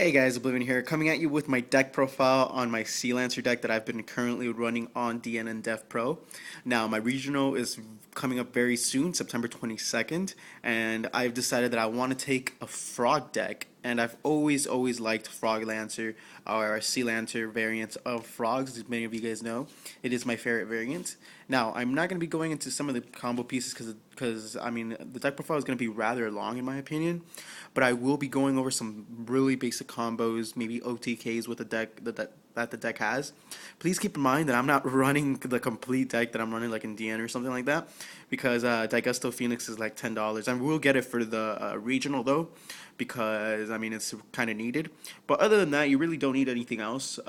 Hey guys, Oblivion here, coming at you with my deck profile on my Sea Lancer deck that I've been currently running on DN and DevPro. Now, my regional is coming up very soon, September 22nd, and I've decided that I want to take a frog deck, and I've always liked Frog Lancer, or Sea Lancer variants of frogs, as many of you guys know. It is my favorite variant. Now, I'm not going to be going into some of the combo pieces because I mean, the deck profile is going to be rather long in my opinion, but I will be going over some really basic combos, maybe OTKs with the deck that the deck has. Please keep in mind that I'm not running the complete deck that I'm running like in DN or something like that, because Daigusto Phoenix is like $10. I will get it for the regional though, because I mean it's kind of needed. But other than that, you really don't need anything else.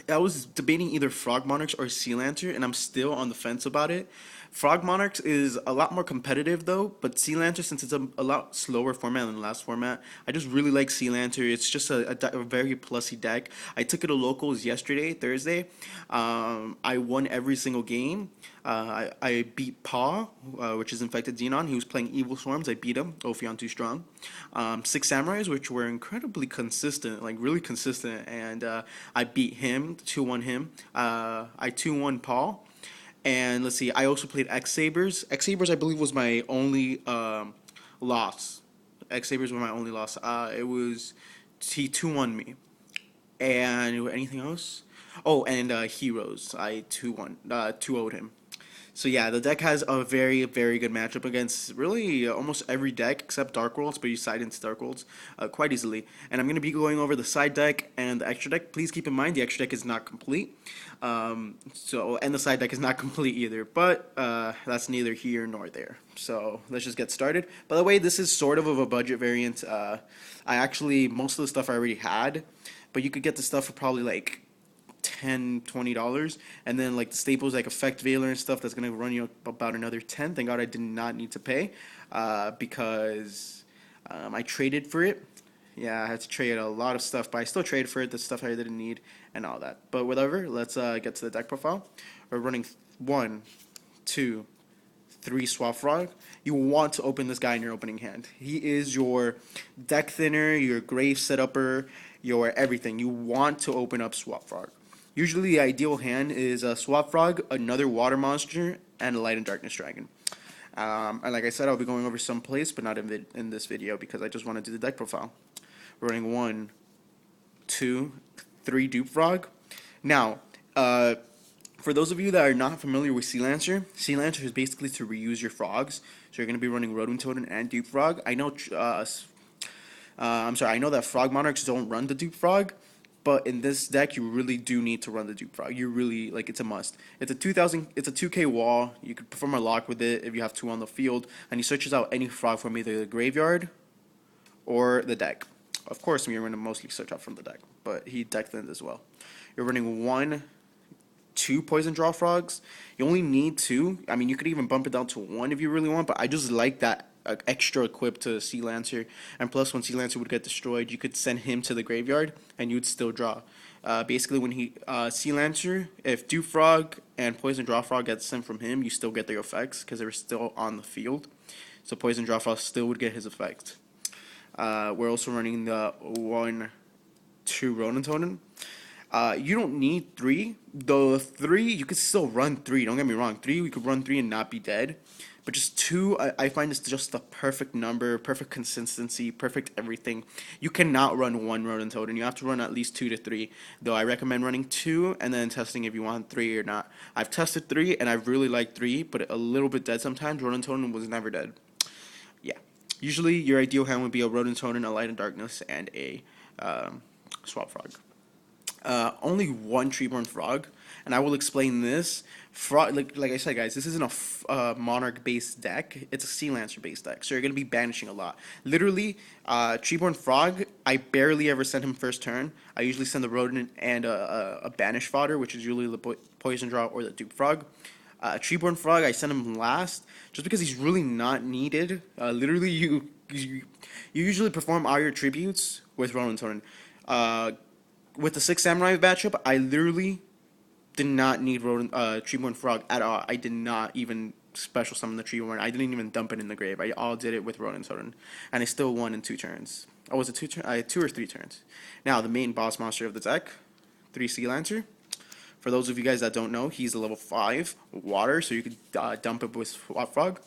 I was debating either Frog Monarchs or Sea Lancer, and I'm still on the fence about it. Frog Monarchs is a lot more competitive though, but Sea Lancer, since it's a lot slower format than the last format, I just really like Sea Lancer. It's just a very plusy deck. I took it to locals yesterday, Thursday. I won every single game. I beat Paw, which is Infected Xenon. He was playing Evil Swarms. I beat him. Ophion too strong. Six Samurais, which were incredibly consistent, like really consistent, and I beat him, 2-1 him. I 2-1 Paul. And let's see, I also played X Sabers. X Sabers, I believe, was my only loss. X Sabers were my only loss. It was he 2-1 me. And anything else? Oh, and Heroes. I 2-1, 2-0'd him. So yeah, the deck has a very good matchup against really almost every deck except Dark Worlds, but you side into Dark Worlds quite easily. And I'm going to be going over the side deck and the extra deck. Please keep in mind the extra deck is not complete, and the side deck is not complete either. But that's neither here nor there. So let's just get started. By the way, this is sort of a budget variant. I actually most of the stuff I already had, but you could get the stuff for probably like $10-$20, and then like the staples like Effect Veiler and stuff that's gonna run you about another 10. Thank God I did not need to pay because I traded for it. Yeah, I had to trade a lot of stuff, but I still traded for it, the stuff I didn't need and all that. But whatever, let's get to the deck profile. We're running 1, 2, 3 Swap Frog. You want to open this guy in your opening hand. He is your deck thinner, your grave setupper, your everything. You want to open up Swap Frog. Usually the ideal hand is a Swap Frog, another Water Monster, and a Light and Darkness Dragon. And like I said, I'll be going over some plays, but not in this video because I just want to do the deck profile. We're running 1, 2, 3 Dupe Frog. Now, for those of you that are not familiar with Sea Lancer is basically to reuse your frogs. So you're going to be running Rodent Totem and Dupe Frog. I know, I know that Frog Monarchs don't run the Dupe Frog, but in this deck you really do need to run the Dupe Frog. You really, like, it's a must. It's a 2K wall. You could perform a lock with it if you have 2 on the field, and he searches out any frog from either the graveyard or the deck. Of course, you're going to mostly search out from the deck, but he deck thinned as well. You're running 1, 2 Poison Draw Frogs. You only need 2. I mean, you could even bump it down to 1 if you really want, but I just like that extra equip to Sea Lancer. And plus, when Sea Lancer would get destroyed, you could send him to the graveyard and you'd still draw. Basically, when he Sea Lancer, if Dew Frog and Poison Draw Frog gets sent from him, you still get their effects because they're still on the field. So Poison Draw Frog still would get his effect. We're also running the 1, 2 Ronin Totem. You don't need 3. The 3, you could still run 3. Don't get me wrong. 3, we could run 3 and not be dead. But just 2, I find is just the perfect number, perfect consistency, perfect everything. You cannot run 1 Rodent Totem. You have to run at least 2 to 3. Though I recommend running 2 and then testing if you want 3 or not. I've tested 3 and I really like 3, but a little bit dead sometimes. Rodent Totem was never dead. Yeah. Usually your ideal hand would be a Rodent Totem, a Light and Darkness, and a Swap Frog. Only 1 Treeborn Frog, and I will explain this. Frog, like I said, guys, this isn't a Monarch-based deck. It's a Sea Lancer-based deck, so you're going to be banishing a lot. Literally, Treeborn Frog, I barely ever send him first turn. I usually send the Rodent and a Banish Fodder, which is usually the Poison Draw or the Dupe Frog. Treeborn Frog, I send him last, just because he's really not needed. Literally, you usually perform all your tributes with Rodent Totem. With the 6 Samurai matchup, I literally did not need Treeborn Frog at all. I did not even special summon the Treeborn. I didn't even dump it in the grave. I all did it with Rodent Totem, and I still won in 2 turns. Oh, was it 2 turns? 2 or 3 turns. Now, the main boss monster of the deck, 3 Sea Lancer. For those of you guys that don't know, he's a level 5 water, so you could dump it with Swap Frog.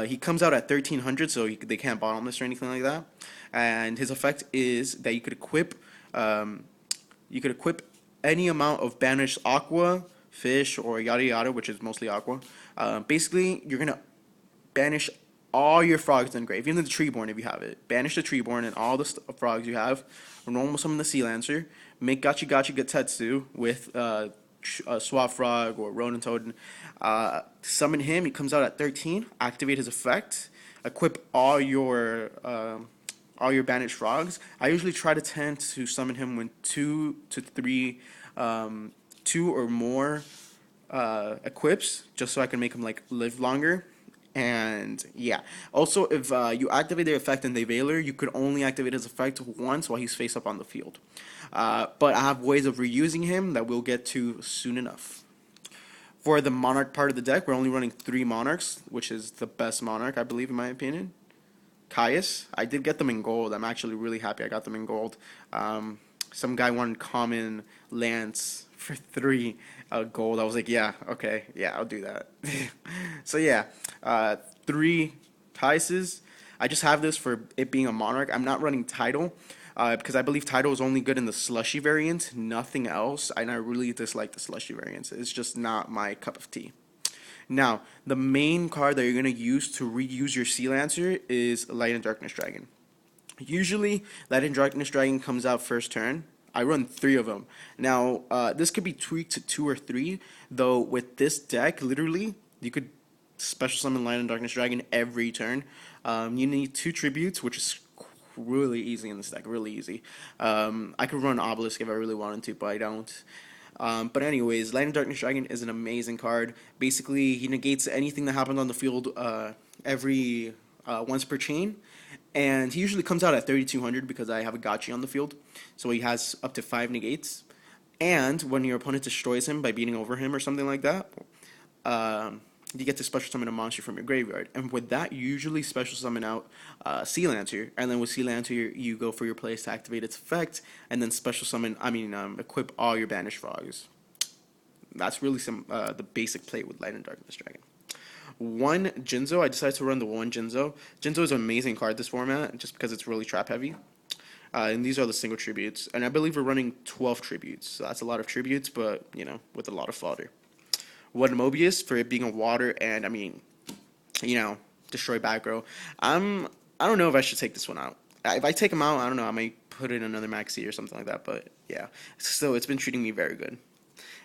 He comes out at 1300, so they can't bottom this or anything like that. And his effect is that you could equip any amount of banished aqua, fish, or yada yada, which is mostly aqua. Basically, you're gonna banish all your frogs in the grave, even the Treeborn if you have it. Banish the Treeborn and all the frogs you have. Normal summon the Sea Lancer. Make Gachi Gachi Gatetsu with a Swap Frog or Ronin Toad. Summon him. He comes out at 13. Activate his effect. Equip all your banished frogs. I usually try to tend to summon him when 2 to 3, 2 or more equips, just so I can make him like live longer. And yeah, also if you activate the effect in the Veiler, you could only activate his effect once while he's face up on the field. But I have ways of reusing him that we'll get to soon enough. For the Monarch part of the deck, we're only running 3 Monarchs, which is the best Monarch, I believe, in my opinion. Caius, I did get them in gold. I'm actually really happy I got them in gold. Some guy wanted common Lance for 3 gold. I was like, yeah, okay, yeah, I'll do that. So yeah, 3 Caiuses. I just have this for it being a Monarch. I'm not running Tidal because I believe Tidal is only good in the Slushy variant, nothing else. And I really dislike the Slushy variants. It's just not my cup of tea. Now, the main card that you're going to use to reuse your Sea Lancer is Light and Darkness Dragon. Usually, Light and Darkness Dragon comes out first turn. I run 3 of them. Now, this could be tweaked to 2 or 3, though with this deck, literally, you could special summon Light and Darkness Dragon every turn. You need 2 tributes, which is really easy in this deck, really easy. I could run Obelisk if I really wanted to, but I don't. But anyways, Light and Darkness Dragon is an amazing card. Basically, he negates anything that happens on the field every once per chain. And he usually comes out at 3200 because I have a Gachi on the field. So he has up to 5 negates. And when your opponent destroys him by beating over him or something like that, you get to special summon a monster from your graveyard. And with that, you usually special summon out Sea Lancer. And then with Sea Lancer, you go for your place to activate its effect. And then special summon, equip all your banished frogs. That's really the basic play with Light and Darkness Dragon. 1 Jinzo, I decided to run the 1 Jinzo. Jinzo is an amazing card this format, just because it's really trap heavy. And these are the single tributes. And I believe we're running 12 tributes. So that's a lot of tributes, but, with a lot of fodder. 1 Mobius for it being a water and, destroy back row. I don't know if I should take this one out. If I take him out, I don't know, I might put in another maxi or something like that, but yeah. So it's been treating me very good.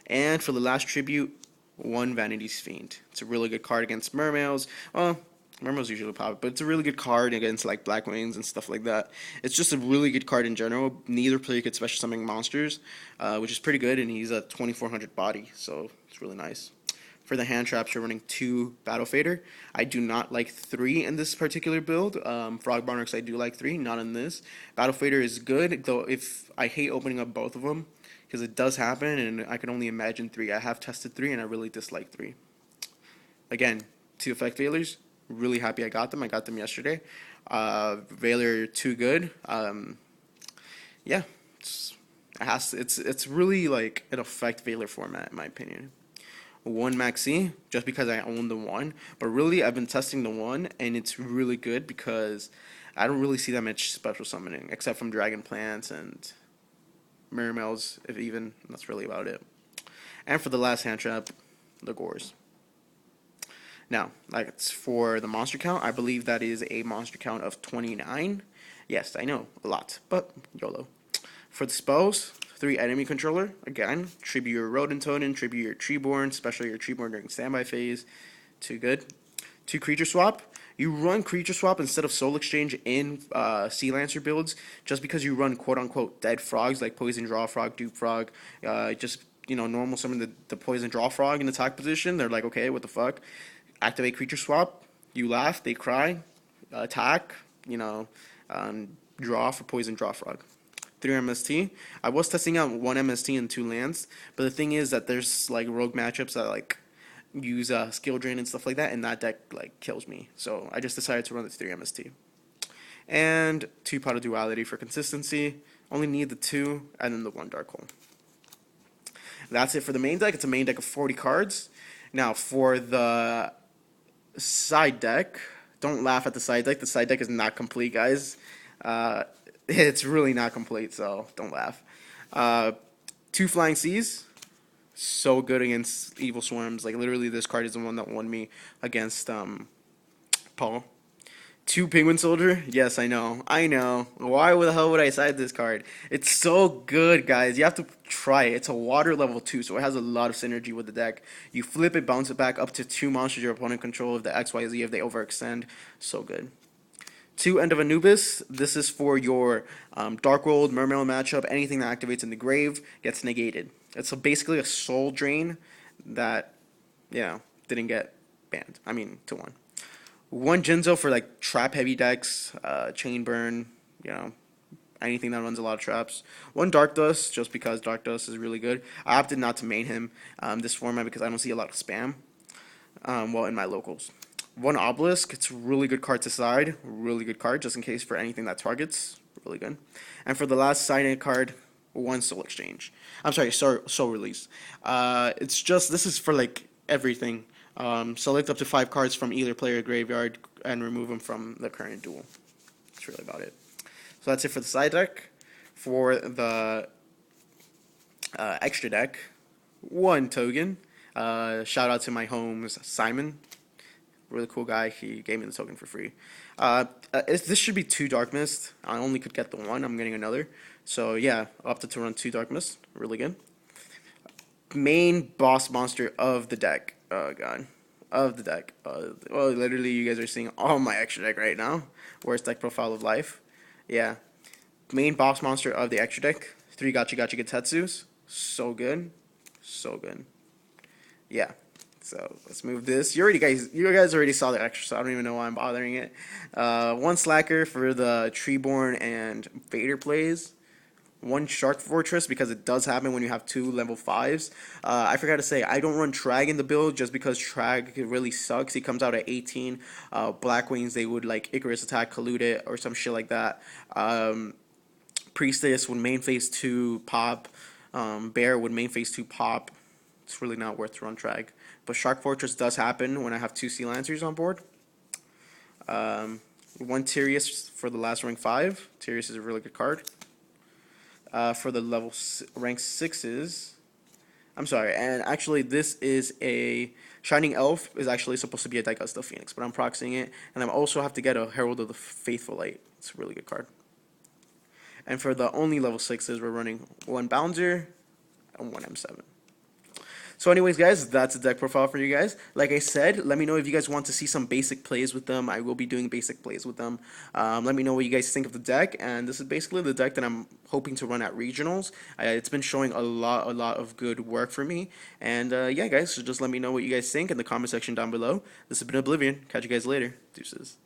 And for the last tribute, 1 Vanity's Fiend. It's a really good card against Mermails. Well, Mermails usually pop, but it's a really good card against like Black Wings and stuff like that. It's just a really good card in general. Neither player could special summon monsters, which is pretty good, and he's a 2400 body, so it's really nice. For the hand traps, you're running 2 Battle Fader. I do not like 3 in this particular build. Frog Monarchs, I do like 3, not in this. Battle Fader is good, though if I hate opening up both of them, because it does happen, and I can only imagine 3. I have tested 3, and I really dislike 3. Again, 2 effect Veilers, really happy I got them. I got them yesterday. Veiler, too good. Yeah, it's really like an effect Veiler format, in my opinion. 1 Maxi, just because I own the 1. But really, I've been testing the 1, and it's really good because I don't really see that much special summoning, except from Dragon Plants and Mermails, if even. That's really about it. And for the last hand trap, the Gores. Now, like for the monster count, I believe that is a monster count of 29. Yes, I know, a lot, but YOLO. For the spells, 3 enemy controller. Again, tribute your Rodent Totem, tribute your Treeborn, especially your Treeborn during standby phase. Too good. 2 creature swap. You run creature swap instead of soul exchange in Sea Lancer builds, just because you run quote unquote dead frogs like Poison Draw Frog, Dupe Frog, normal summon the Poison Draw Frog in attack position. They're like, okay, what the fuck? Activate creature swap. You laugh, they cry, attack. Draw for Poison Draw Frog. 3 MST. I was testing out 1 MST and 2 lands, but the thing is that there's like rogue matchups that like use skill drain and stuff like that, and that deck like kills me. So I just decided to run the 3 MST. and 2 Pot of Duality for consistency. Only need the 2, and then the 1 Dark Hole. That's it for the main deck. It's a main deck of 40 cards. Now, for the side deck, don't laugh at the side deck. The side deck is not complete, guys. It's really not complete, so don't laugh. 2 Flying Seas. So good against Evil Swarms. Like, literally, this card is the one that won me against Paul. 2 Penguin Soldier. Yes, I know. I know. Why the hell would I side this card? It's so good, guys. You have to try it. It's a water level 2, so it has a lot of synergy with the deck. You flip it, bounce it back up to 2 monsters your opponent control of the XYZ if they overextend. So good. 2 End of Anubis. This is for your Dark World, Mermail matchup. Anything that activates in the grave gets negated. It's basically a soul drain that, didn't get banned. I mean, 2-1. 1 Jinzo for like trap heavy decks, chain burn, anything that runs a lot of traps. 1 Dark Dust, just because Dark Dust is really good. I opted not to main him this format because I don't see a lot of spam. In my locals. 1 Obelisk, it's a really good card to side, really good card, just in case for anything that targets, really good. And for the last sided card, 1 Soul Exchange. I'm sorry, Soul Release. This is for like everything. Select up to 5 cards from either player graveyard and remove them from the current duel. That's really about it. So that's it for the side deck. For the extra deck, 1 token. Shout out to my homes, Simon. Really cool guy. He gave me the token for free. This should be 2 Dark Mist. I only could get the 1. I'm getting another. So yeah, opted to run 2 Dark Mist. Really good. Main boss monster of the deck. Oh god. Of the deck. Literally you guys are seeing all my extra deck right now. Worst deck profile of life. Yeah. Main boss monster of the extra deck. 3 Gacha Getetsus. So good. So good. Yeah. So let's move this. You guys already saw the extra, so I don't even know why I'm bothering it. 1 Slacker for the Treeborn and Vader plays. 1 Shark Fortress because it does happen when you have 2 level 5s. I forgot to say, I don't run Trag in the build just because Trag really sucks. He comes out at 18. Black Wings, they would like Icarus attack, collude it, or some shit like that. Priestess would main phase 2 pop. Bear would main phase 2 pop. It's really not worth to run Trag. But Shark Fortress does happen when I have 2 Sea Lancers on board. 1 Tyrius for the last rank 5. Tyrius is a really good card. For the rank 6s, I'm sorry, and actually this is a Shining Elf is actually supposed to be a Daigusta Phoenix, but I'm proxying it, and I also have to get a Herald of the Faithful Light. It's a really good card. And for the only level 6s, we're running 1 Bouncer and 1 M7. So anyways, guys, that's a deck profile for you guys. Like I said, let me know if you guys want to see some basic plays with them. I will be doing basic plays with them. Let me know what you guys think of the deck. And this is basically the deck that I'm hoping to run at regionals. It's been showing a lot of good work for me. And yeah, guys, so just let me know what you guys think in the comment section down below. This has been Oblivion. Catch you guys later. Deuces.